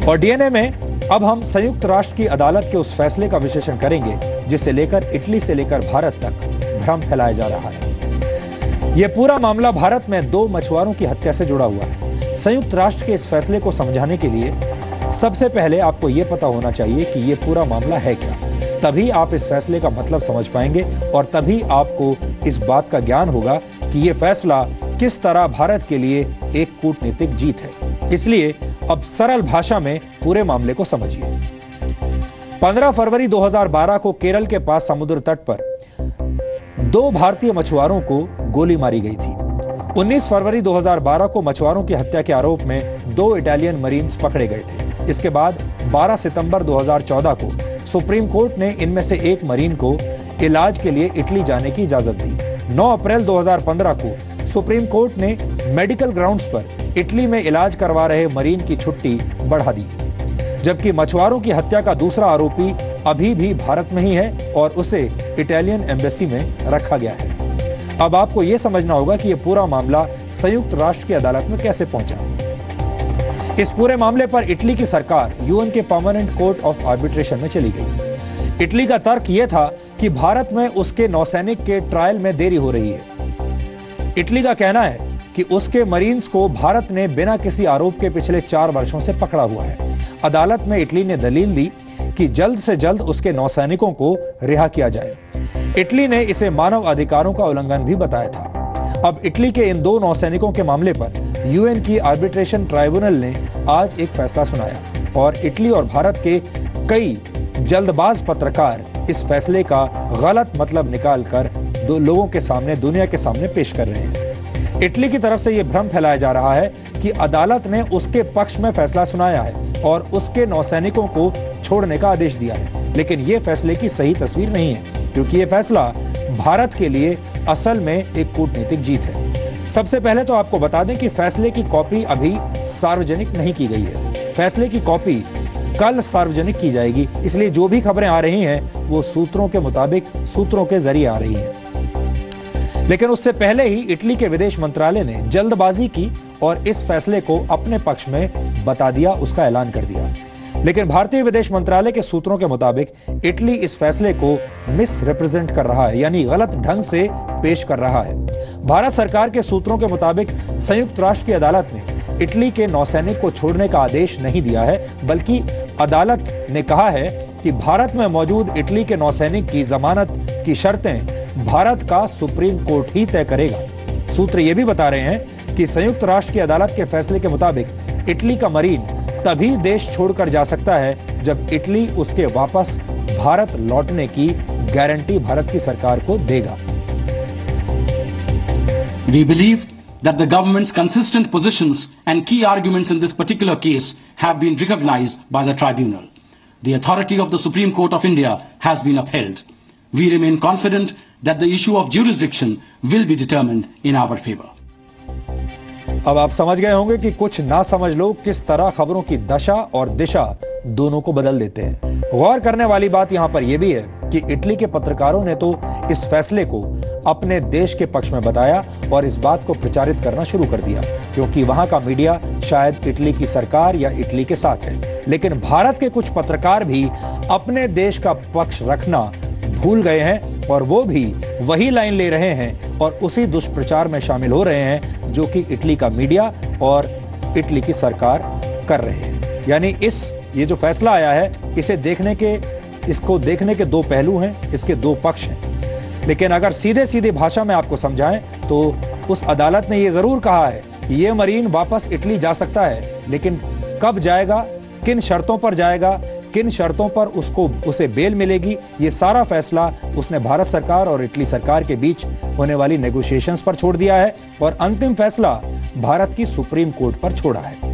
और डीएनए में अब हम संयुक्त राष्ट्र की अदालत के उस फैसले का विश्लेषण करेंगे जिसे लेकर इटली से लेकर भारत तक भ्रम फैलाया जा रहा है। यह पूरा मामला भारत में 2 मछुआरों की हत्या से जुड़ा हुआ है। संयुक्त राष्ट्र के इस फैसले को समझाने के लिए सबसे पहले आपको यह पता होना चाहिए कि यह पूरा मामला है क्या। तभी आप इस फैसले का मतलब समझ पाएंगे और तभी आपको इस बात का ज्ञान होगा कि यह फैसला किस तरह भारत के लिए एक कूटनीतिक जीत है। इसलिए अब सरल भाषा में पूरे मामले को समझिए। 15 फरवरी 2012 को केरल के पास समुद्र तट पर 2 भारतीय मछुआरों को गोली मारी गई थी। 19 फरवरी 2012 को मछुआरों की हत्या के आरोप में 2 इटालियन मरीन्स पकड़े गए थे। इसके बाद 12 सितंबर 2014 को सुप्रीम कोर्ट ने इनमें से एक मरीन को इलाज के लिए इटली जाने की इजाजत दी। 9 अप्रैल 2015 को सुप्रीम कोर्ट ने मेडिकल ग्राउंड्स पर इटली में इलाज करवा रहे मरीन की छुट्टी बढ़ा दी, जबकि मछुआरों की हत्या का दूसरा आरोपी अभी भी भारत में ही है और उसे इटालियन एम्बेसी में रखा गया है। अब आपको यह समझना होगा कि यह पूरा मामला संयुक्त राष्ट्र की अदालत में कैसे पहुंचा। इस पूरे मामले पर इटली की सरकार यूएन के परमानेंट कोर्ट ऑफ आर्बिट्रेशन में चली गई। इटली का तर्क यह था कि भारत में उसके नौसैनिक के ट्रायल में देरी हो रही है। इटली का कहना है कि उसके मरीन्स को भारत ने बिना किसी आरोप के पिछले 4 वर्षों से पकड़ा हुआ है। अदालत में इटली ने दलील दी कि जल्द से जल्द उसके नौसैनिकों को रिहा किया जाए। इटली ने इसे मानव अधिकारों का उल्लंघन भी बताया था। अब इटली के इन 2 नौसैनिकों के मामले पर यूएन की आर्बिट्रेशन ट्राइब्यूनल ने आज एक फैसला सुनाया और इटली और भारत के कई जल्दबाज पत्रकार इस फैसले का गलत मतलब निकालकर लोगों के सामने, दुनिया के सामने पेश कर रहे हैं। इटली की तरफ से यह भ्रम फैलाया जा रहा है कि अदालत ने उसके पक्ष में फैसला सुनाया है और उसके नौसैनिकों को छोड़ने का आदेश दिया है, लेकिन यह फैसले की सही तस्वीर नहीं है, क्योंकि यह फैसला भारत के लिए असल में एक कूटनीतिक जीत है। सबसे पहले तो आपको बता दें कि फैसले की कॉपी अभी सार्वजनिक नहीं की गई है। फैसले की कॉपी कल सार्वजनिक की जाएगी, इसलिए जो भी खबरें आ रही हैं वो सूत्रों के मुताबिक, सूत्रों के जरिए आ रही हैं। लेकिन उससे पहले ही इटली के विदेश मंत्रालय ने जल्दबाजी की और इस फैसले को अपने पक्ष में बता दिया, उसका ऐलान कर दिया। लेकिन भारतीय विदेश मंत्रालय के सूत्रों के मुताबिक इटली इस फैसले को मिस रिप्रेजेंट कर रहा है, यानी गलत ढंग से पेश कर रहा है। भारत सरकार के सूत्रों के मुताबिक संयुक्त राष्ट्र की अदालत ने इटली के नौसैनिक को छोड़ने का आदेश नहीं दिया है, बल्कि अदालत ने कहा है कि भारत में मौजूद इटली के नौसैनिक की जमानत की शर्तें भारत का सुप्रीम कोर्ट ही तय करेगा। सूत्र ये भी बता रहे हैं कि संयुक्त राष्ट्र की अदालत के फैसले के मुताबिक इटली का मरीन तभी देश छोड़कर जा सकता है जब इटली उसके वापस भारत लौटने की गारंटी भारत की सरकार को देगा। We believe that the government's consistent positions and key arguments in this particular case have been recognized by the tribunal. The authority of the Supreme Court of India has been upheld. We remain confident that the issue of jurisdiction will be determined in our favor. अब आप समझ गए होंगे कि कुछ ना समझ लोग किस तरह खबरों की दशा और दिशा दोनों को बदल देते हैं। गौर करने वाली बात यहां पर यह भी है कि इटली के पत्रकारों ने तो इस फैसले को अपने देश के पक्ष में बताया और इस बात को प्रचारित करना शुरू कर दिया, क्योंकि वहां का मीडिया शायद इटली की सरकार या इटली के साथ है। लेकिन भारत के कुछ पत्रकार भी अपने देश का पक्ष रखना भूल गए हैं और वो भी वही लाइन ले रहे हैं और उसी दुष्प्रचार में शामिल हो रहे हैं जो कि इटली का मीडिया और इटली की सरकार कर रहे हैं। यानी ये जो फैसला आया है इसको देखने के 2 पहलू हैं, इसके 2 पक्ष हैं। लेकिन अगर सीधे भाषा में आपको समझाएं तो उस अदालत ने यह जरूर कहा है कि यह मरीन वापस इटली जा सकता है, लेकिन कब जाएगा, किन शर्तों पर जाएगा, किन शर्तों पर उसे बेल मिलेगी, ये सारा फैसला उसने भारत सरकार और इटली सरकार के बीच होने वाली नेगोशिएशंस पर छोड़ दिया है और अंतिम फैसला भारत की सुप्रीम कोर्ट पर छोड़ा है।